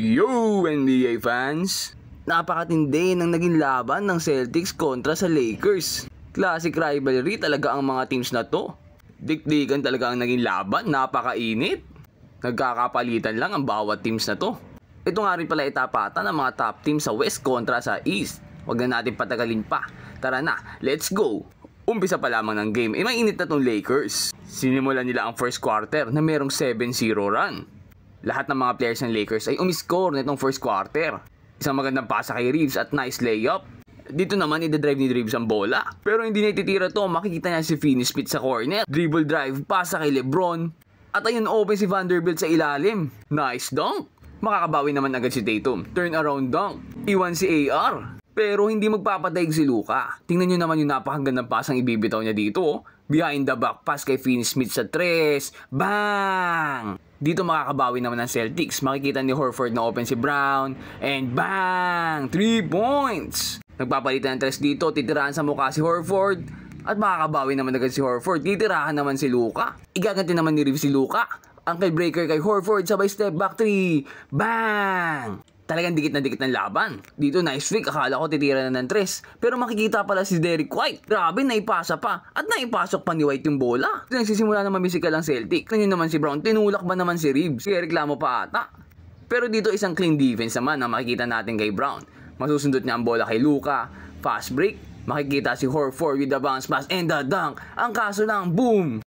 Yo NBA fans! Napakatindi ng naging laban ng Celtics kontra sa Lakers. Classic rivalry talaga ang mga teams na to. Dikdikan talaga ang naging laban, napakainit. Nagkakapalitan lang ang bawat teams na to. Ito nga rin pala itapatan ng mga top teams sa West kontra sa East. Huwag na natin patagalin pa. Tara na, let's go! Umpisa pa lamang ng game, mainit na tong Lakers. Sinimulan nila ang first quarter na merong 7-0 run. Lahat ng mga players ng Lakers ay umiscore nitong first quarter. Isang magandang pasa kay Reeves at nice layup. Dito naman i-drive ni Reeves ang bola. Pero hindi na ititira to, makikita niya si Finney-Smith sa corner. Dribble drive, pasa kay Lebron. At ayun open si Vanderbilt sa ilalim. Nice dunk. Makakabawi naman agad si Tatum. Turn around dunk. Iwan si AR. Pero hindi magpapadaig si Luka. Tingnan nyo naman yung napakagandang pasang ibibitaw niya dito. Behind the back pass kay Finney-Smith sa 3. Bang! Dito makakabawi naman ng Celtics. Makikita ni Horford na open si Brown. And bang! 3 points! Nagpapalitan ng 3 dito. Titirahan sa mukha si Horford. At makakabawi naman agad si Horford. Titirahan naman si Luka. Igaganti naman ni Reeves si Luka. Ankle breaker kay Horford. Sabay step back 3. Bang! Talagang dikit na dikit ng laban. Dito nice flick, akala ko titira na ng 3. Pero makikita pala si Derrick White. Grabe, naipasa pa. At naipasok pa ni White yung bola. Nagsisimula na mamisikal ang Celtic. Tingnan naman si Brown, tinulak ba naman si Reeves? Kaya reklamo pa ata. Pero dito isang clean defense naman ang makikita natin kay Brown. Masusundot niya ang bola kay Luka. Fast break. Makikita si Horford with the bounce pass and the dunk. Ang kaso lang, boom!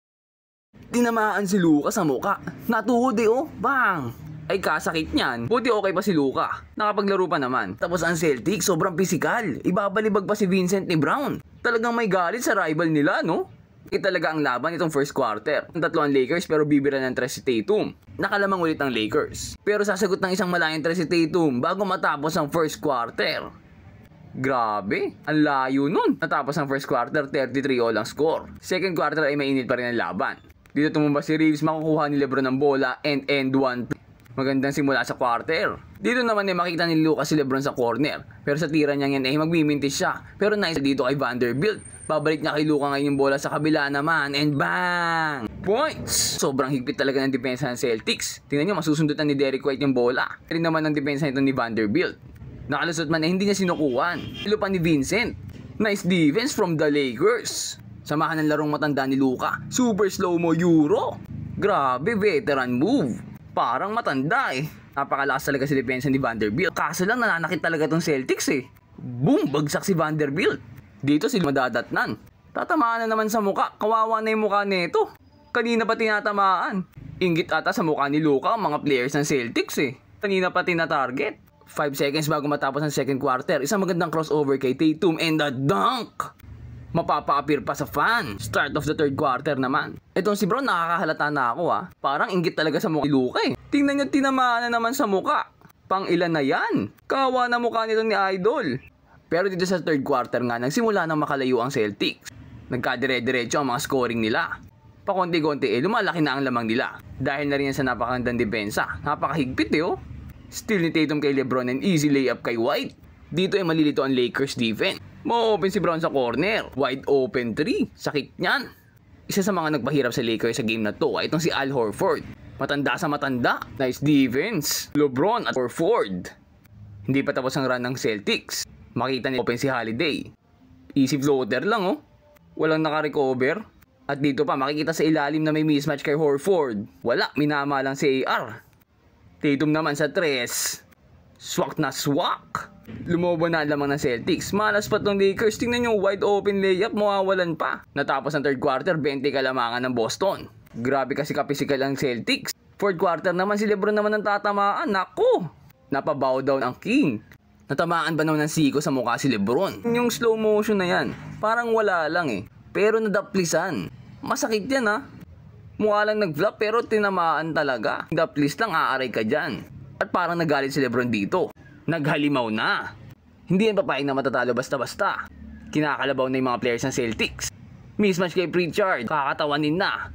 Tinamaan si Luka sa muka. Natuhod oh, bang! Ay kasakit niyan. Buti okay pa si Luka. Nakapaglaro pa naman. Tapos ang Celtics sobrang pisikal. Ibabalibag pa si Vincent ni Brown. Talagang may galit sa rival nila, no? Talaga ang laban itong first quarter. Ang tatlo ang Lakers pero bibira ng 3 si Tatum. Nakalamang ulit ang Lakers. Pero sasagot ng isang malayang 3 si Tatum bago matapos ang first quarter. Grabe, ang layo nun. Natapos ang first quarter, 33 all ang score. Second quarter ay mainit pa rin ang laban. Dito tumumba si Reeves, makukuha ni Lebron ng bola and end one. Magandang simula sa quarter. Dito naman ay makita ni Luka si Lebron sa corner. Pero sa tira niya yan ay magmimintis siya. Pero nice dito kay Vanderbilt. Babalik niya kay Luka ngayon yung bola sa kabila naman. And bang! Points! Sobrang higpit talaga ng depensa ng Celtics. Tingnan nyo, masusundutan ni Derrick White yung bola. Rin naman ang depensa nito ni Vanderbilt. Nakalusot man ay hindi niya sinukuhan. Ilo pa ni Vincent. Nice defense from the Lakers. Samahan ng larong matanda ni Luka. Super slow-mo Euro. Grabe, veteran move. Parang matanda eh. Napakalakas talaga si depensa ni Vanderbilt. Kaso lang nananakit talaga tong Celtics eh. Boom! Bagsak si Vanderbilt. Dito si madadatnan. Tatamaan na naman sa muka. Kawawa na yung muka nito. Kanina pa tinatamaan. Inggit ata sa muka ni Luka ang mga players ng Celtics eh. Kanina pa tinatarget. 5 seconds bago matapos ang second quarter. Isang magandang crossover kay Tatum and the dunk! Mapapa-appear pa sa fan. Start of the third quarter naman. Itong si Brown nakakahalata na ako ha. Parang inggit talaga sa mukha ni Luka eh. Tingnan niyo, tinamaan na naman sa muka. Pang ilan na yan? Kawa na mukha nito ni Idol. Pero dito sa third quarter nga, nagsimula nang makalayo ang Celtics. Nagkadire-diretso ang mga scoring nila. Pakonti-konti lumalaki na ang lamang nila. Dahil na rin sa napakagandang depensa. Napakahigpit oh. Steal ni Tatum kay Lebron and easy layup kay White. Dito ay malilito ang Lakers defense. Ma-open si Brown sa corner. Wide open 3. Sakit niyan. Isa sa mga nagpahirap sa Lakers sa game na to ay itong si Al Horford. Matanda sa matanda. Nice defense. LeBron at Horford. Hindi pa tapos ang run ng Celtics. Makita ni open si Holiday. Easy floater lang oh. Walang nakarecover. At dito pa makikita sa ilalim na may mismatch kay Horford. Wala, minama lang si AR. Tatum naman sa 3. Swak na swak. Lumobo na lamang ng Celtics. Malas pa tong Lakers. Tingnan nyo, wide open layup, mawawalan pa. Natapos ang third quarter, 20 kalamangan ng Boston. Grabe kasi kapisikal ang Celtics. Fourth quarter naman, si Lebron naman ang tatamaan. Naku! Napabow down ang King. Natamaan ba naman ng siko sa mukha si Lebron? Yung slow motion na yan, parang wala lang eh. Pero nadaplisan. Masakit yan ha. Mukha lang nag-flop pero tinamaan talaga. Daplis lang, aaray ka dyan. At parang nagalit si Lebron dito. Naghalimaw na. Hindi yan papayag na matatalo basta-basta. Kinakalabaw na yung mga players ng Celtics. Mismatch kay Pritchard. Kakatawanin na.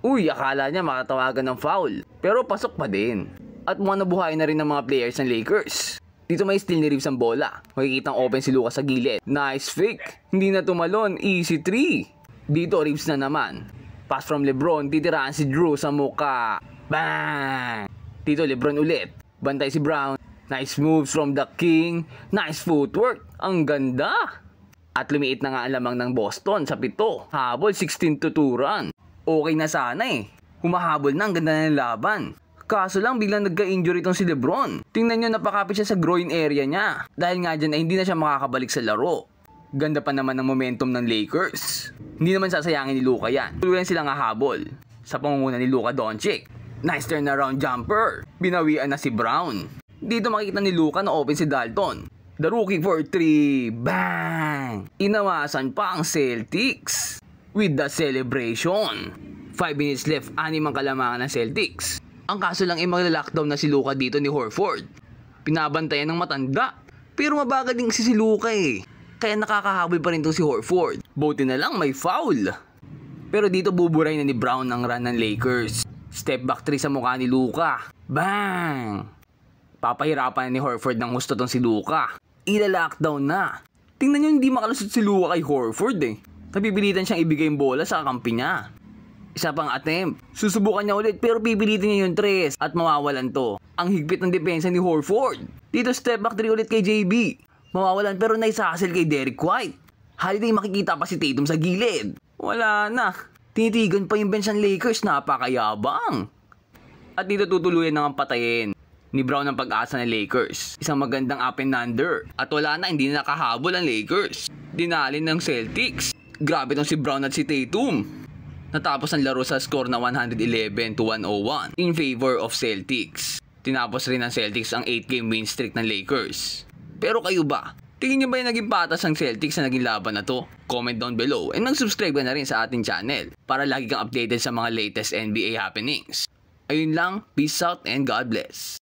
Uy, akala niya makatawagan ng foul. Pero pasok pa din. At mukhang nabuhay na rin ng mga players ng Lakers. Dito may steal ni Reeves ang bola. Makikitang open si Luka sa gilid. Nice fake. Hindi na tumalon. Easy 3. Dito Reeves na naman. Pass from Lebron. Titiraan si Drew sa muka. Bang! Dito Lebron ulit. Bantay si Brown. Nice moves from the King. Nice footwork. Ang ganda. At lumiit na nga ang lamang ng Boston sa 7. Habol 16-2 run. Okay na sana eh. Humahabol na, ang ganda ng laban. Kaso lang biglang nagka-injury itong si LeBron. Tingnan nyo, napakapit siya sa groin area niya. Dahil nga dyan ay hindi na siya makakabalik sa laro. Ganda pa naman ng momentum ng Lakers. Hindi naman sasayangin ni Luka yan. Tuluyan silang hahabol sa pangunguna ni Luka Doncic. Nice turnaround jumper. Binawian na si Brown. Dito makikita ni Luka na open si Dalton. The rookie for 3. Bang! Inawasan pa ang Celtics with the celebration. 5 minutes left, 6 ang kalamangan ng Celtics. Ang kaso lang ay magla-lockdown na si Luka dito ni Horford. Pinabantayan ng matanda. Pero mabagal din si Luka eh. Kaya nakakahabol pa rin itong si Horford. Buti na lang may foul. Pero dito buburay na ni Brown ang run ng Lakers. Step back 3 sa mukha ni Luka. Bang! Papahirapan na ni Horford ng husto tong si Luka. Ila-lockdown na. Tingnan nyo, hindi makalusot si Luka kay Horford eh. Napipilitan siyang ibigay yung bola sa kakampi niya. Isa pang attempt. Susubukan niya ulit pero pipilitin niya yung 3 at mawawalan to. Ang higpit ng depensa ni Horford. Dito step back 3 ulit kay JB. Mawawalan pero naisasel kay Derrick White. Haliday makikita pa si Tatum sa gilid. Wala na. Tinitigan pa yung bench ng Lakers, napakayabang. At dito tutuluyan ng patayin ni Brown ang pag-asa ng Lakers. Isang magandang up and under. At wala na, hindi na nakahabol ang Lakers. Dinalin ng Celtics. Grabe tong si Brown at si Tatum. Natapos ang laro sa score na 111-101 in favor of Celtics. Tinapos rin ng Celtics ang 8-game win streak ng Lakers. Pero kayo ba? Tingin nyo ba yung naging patas ng Celtics sa naging laban na to? Comment down below and mag-subscribe ka na rin sa ating channel para lagi kang updated sa mga latest NBA happenings. Ayun lang, peace out and God bless.